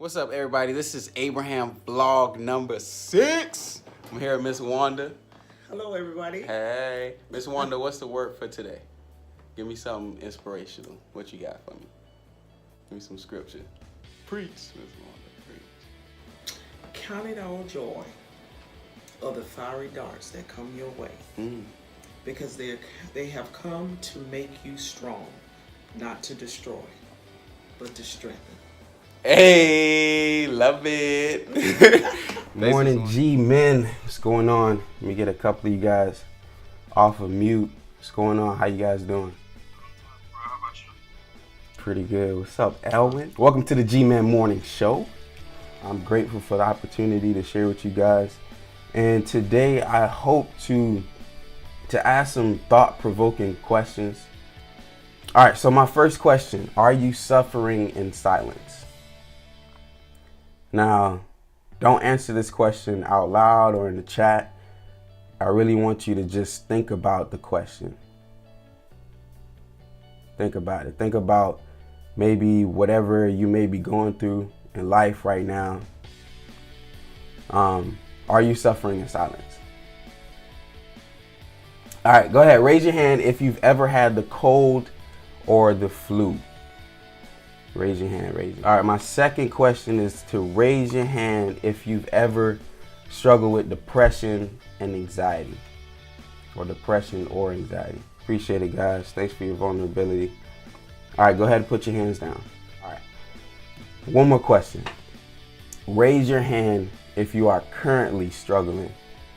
What's up, everybody? This is Abraham vlog number 6. I'm here with Miss Wanda. Hello, everybody. Hey, Miss Wanda, what's the word for today? Give me something inspirational. What you got for me? Give me some scripture. Preach, Miss Wanda, preach. Count it all joy of the fiery darts that come your way, because they have come to make you strong, not to destroy, but to strengthen. Hey, love it. Morning, G-men. What's going on? Let me get a couple of you guys off of mute. What's going on? How you guys doing? Pretty good. What's up, Elwin? Welcome to the G-Man Morning Show. I'm grateful for the opportunity to share with you guys. And today I hope to ask some thought-provoking questions. All right, so my first question, are you suffering in silence? Now, don't answer this question out loud or in the chat. I really want you to just think about the question. Think about it. Think about maybe whatever you may be going through in life right now. Are you suffering in silence? All right, go ahead. Raise your hand if you've ever had the cold or the flu. Raise your hand, raise it. All right, my second question is to raise your hand if you've ever struggled with depression and anxiety. Or depression or anxiety. Appreciate it, guys. Thanks for your vulnerability. All right, go ahead and put your hands down. All right. One more question. Raise your hand if you are currently struggling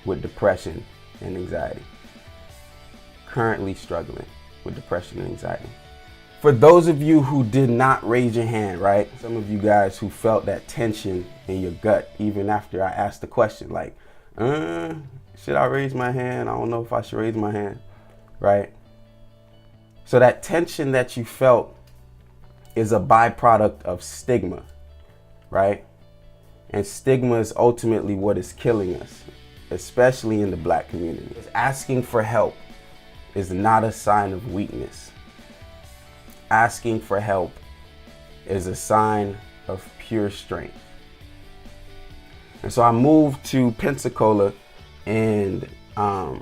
with depression and anxiety. Currently struggling with depression and anxiety. For those of you who did not raise your hand, right? Some of you guys who felt that tension in your gut even after I asked the question, like, should I raise my hand? I don't know if I should raise my hand, right? So that tension that you felt is a byproduct of stigma, right? And stigma is ultimately what is killing us, especially in the Black community. Asking for help is not a sign of weakness. Asking for help is a sign of pure strength. And so I moved to Pensacola and I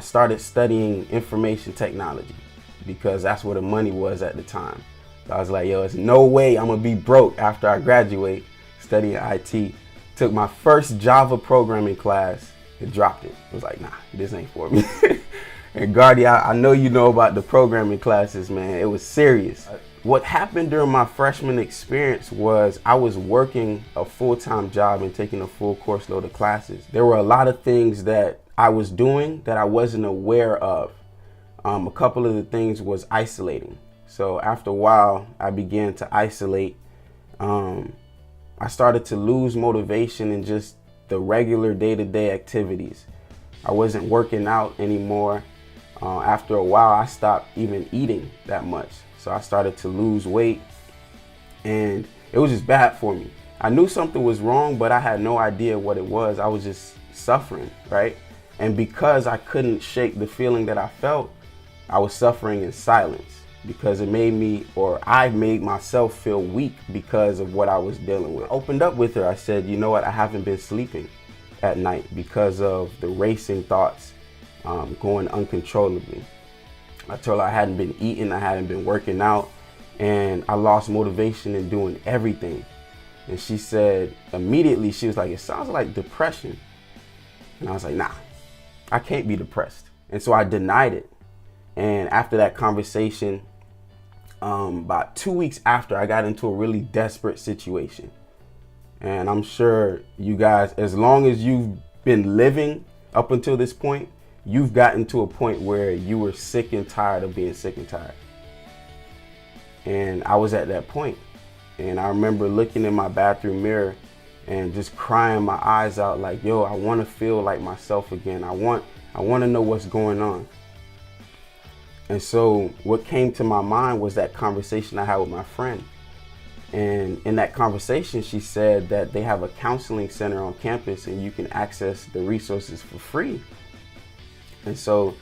started studying information technology because that's where the money was at the time. So I was like, yo, there's no way I'm gonna be broke after I graduate studying IT. Took my first Java programming class and dropped it. I was like, nah, this ain't for me. And Gardy, I know you know about the programming classes, man. It was serious. What happened during my freshman experience was I was working a full-time job and taking a full course load of classes. There were a lot of things that I was doing that I wasn't aware of. A couple of the things was isolating. So after a while, I began to isolate. I started to lose motivation in just the regular day-to-day activities. I wasn't working out anymore. After a while, I stopped even eating that much. So I started to lose weight and it was just bad for me. I knew something was wrong, but I had no idea what it was. I was just suffering, right? And because I couldn't shake the feeling that I felt, I was suffering in silence because it made me, or I made myself feel weak because of what I was dealing with. I opened up with her. I said, you know what? I haven't been sleeping at night because of the racing thoughts. Going uncontrollably. I told her I hadn't been eating, I hadn't been working out, and I lost motivation in doing everything. And she said, immediately, she was like, it sounds like depression. And I was like, nah, I can't be depressed. And so I denied it. And after that conversation, about 2 weeks after, I got into a really desperate situation. And I'm sure you guys, as long as you've been living up until this point, you've gotten to a point where you were sick and tired of being sick and tired. And I was at that point. And I remember looking in my bathroom mirror and just crying my eyes out like, yo, I want to feel like myself again. I want to know what's going on. And so what came to my mind was that conversation I had with my friend. And in that conversation, she said that they have a counseling center on campus and you can access the resources for free. And so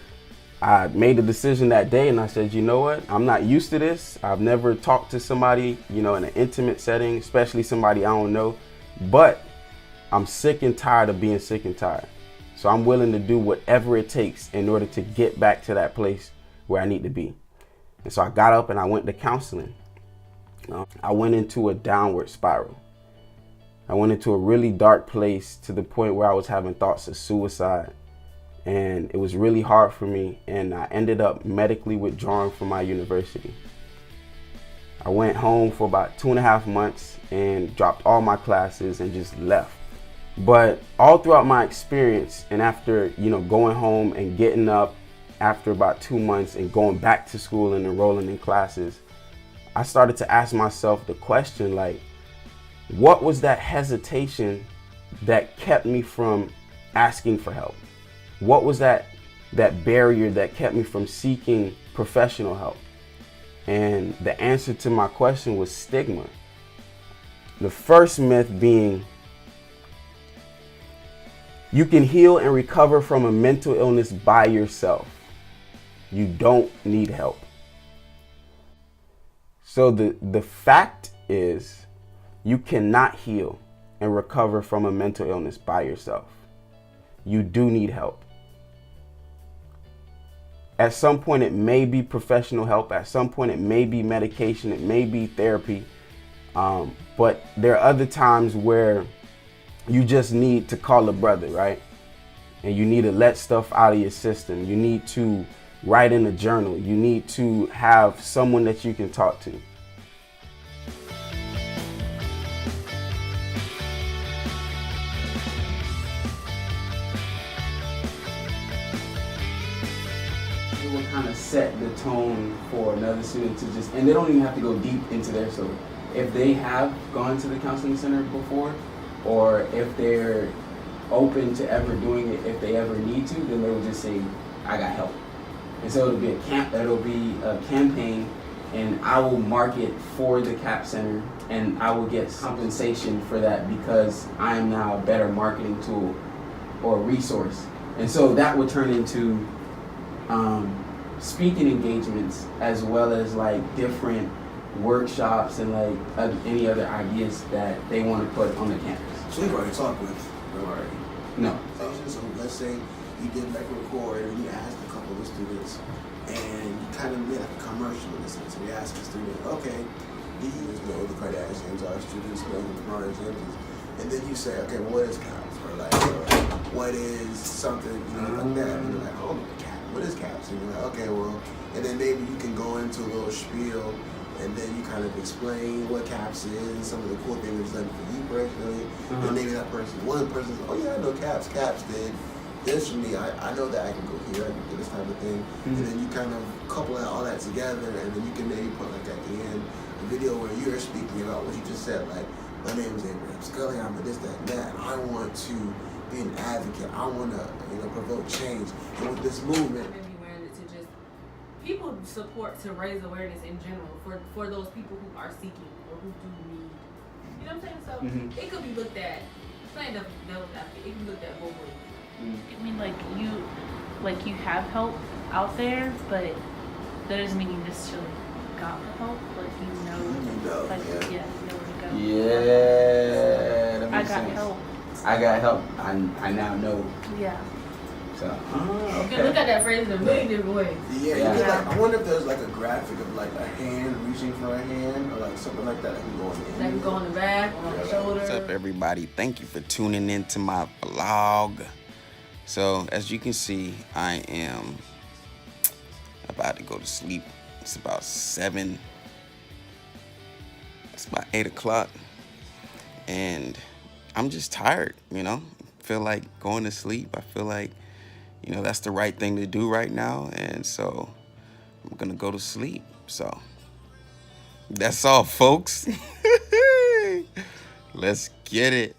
I made a decision that day and I said, you know what? I'm not used to this. I've never talked to somebody, in an intimate setting, especially somebody I don't know. But I'm sick and tired of being sick and tired. So I'm willing to do whatever it takes in order to get back to that place where I need to be. And so I got up and I went to counseling. I went into a downward spiral. I went into a really dark place to the point where I was having thoughts of suicide. And it was really hard for me, and I ended up medically withdrawing from my university. I went home for about 2.5 months and dropped all my classes and just left. But all throughout my experience, and after going home and getting up after about 2 months and going back to school and enrolling in classes, I started to ask myself the question, like, what was that hesitation that kept me from asking for help? What was that barrier that kept me from seeking professional help? And the answer to my question was stigma. The first myth being, you can heal and recover from a mental illness by yourself. You don't need help. So the fact is, you cannot heal and recover from a mental illness by yourself. You do need help. At some point, it may be professional help. At some point, it may be medication. It may be therapy. But there are other times where you just need to call a brother, right? And you need to let stuff out of your system. You need to write in a journal. You need to have someone that you can talk to. Will kind of set the tone for another student to just, and they don't even have to go deep into their story. If they have gone to the counseling center before, or if they're open to ever doing it, if they ever need to, then they will just say, I got help. And so it'll be a campaign, and I will market for the CAP Center, and I will get compensation for that because I am now a better marketing tool or resource. And so that would turn into speaking engagements, as well as like different workshops and like any other ideas that they want to put on the campus. So you've already talked with them already? No. So let's say you did like a record and you asked a couple of students, and you kind of made like a commercial in a sense. So you asked the student, okay, these know the Kardashians are students, know who the LeBron James is. And then you say, okay, what is CAPS? Or like, what is something, like that? And you're like, oh, what is CAPS? And you're like, okay, well, and then maybe you can go into a little spiel, and then you kind of explain what CAPS is and some of the cool things it's done for you personally. And maybe that person, one person says, oh yeah, I know CAPS. CAPS did this for me. I know that I can go here, I can do this type of thing. And then you kind of couple all that together, and then you can maybe put like at the end a video where you're speaking about what you just said, like, my name is Abraham Scully, I'm a this, that, and that, and I want to be an advocate. I want to, provoke change. And with this movement, to just people support to raise awareness in general for those people who are seeking or who do need. You know what I'm saying? So it could be looked at. Playing devil's advocate, it can be looked at both ways. I mean, you have help out there, but that doesn't mean you necessarily got help. You know where to go. Yeah, that I makes got sense. help. I got help. I now know. Yeah. So, You can look at that phrase in a million different ways. Yeah. I wonder if there's like a graphic of like a hand reaching for a hand or like something like that that can go on the end. That can go on the back, on the shoulder. What's up, everybody? Thank you for tuning in to my vlog. So, as you can see, I am about to go to sleep. It's about 7. It's about 8 o'clock. And I'm just tired, Feel like going to sleep. I feel like, that's the right thing to do right now. And so I'm going to go to sleep. So that's all, folks. Let's get it.